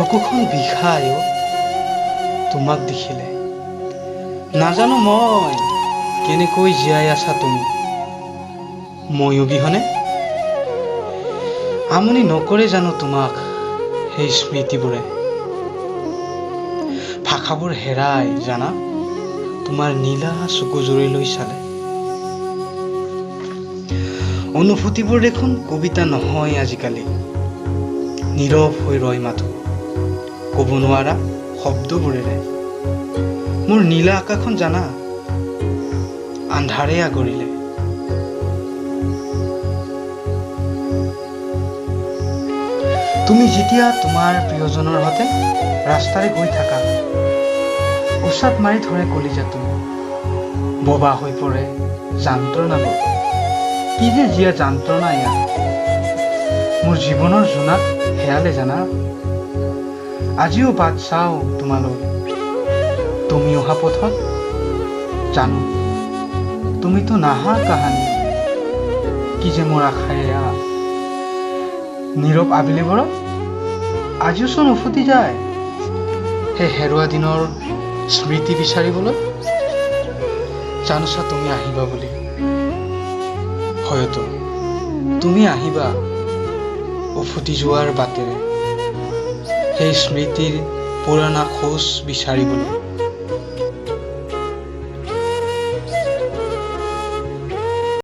বুকুখন বিষায় অ' তোমাক দেখিলে। নাজানো মই কেনেকৈ জীয়াই আছা তুমি মই অবিহনে। আমনি নকৰে জানো তোমাক সেই স্মৃতিবোৰে। ভাষাবোৰ হেৰাই জানা তোমাৰ নীলা চকুজুৰিলৈ চালে। অনুভূতিবোৰ দেখোন কবিতা নহয় আজিকালি, নীৰৱ হৈ ৰয় মাথো ক'ব নোৱাৰা শব্দবোৰেৰে। মোৰ নীলা আকাশখন জানা আন্ধাৰে আগৰিলে। তুমি যেতিয়া তোমাৰ প্ৰিয়জনৰ সৈতে ৰাস্তাৰে গৈ থাকা, উচাত মাৰি ধৰে কলিজাটো, ববা হৈ পৰে যন্ত্ৰণাবোৰ। কি যে জীয়া যন্ত্ৰণা ইয়াত মোৰ জীৱনৰ জোনাক হেৰালে জানা। আজিও বাট চাওঁ তোমালৈ, তুমি অহা পথত জানো তুমিতো নাহা কাহানি। কি যে মোৰ আশাৰে নীৰৱ আবেলিবোৰত আজিও চোন উফতি যায় সেই হেৰুৱা দিনৰ স্মৃতি বিচাৰিবলৈ। জানোচা তুমি আহিবা বুলি, হয়তো তুমি আহিবা উফতি যোৱাৰ বাটেৰে সেই স্মৃতিৰ পুৰণা খোজ বিচাৰিবলৈ।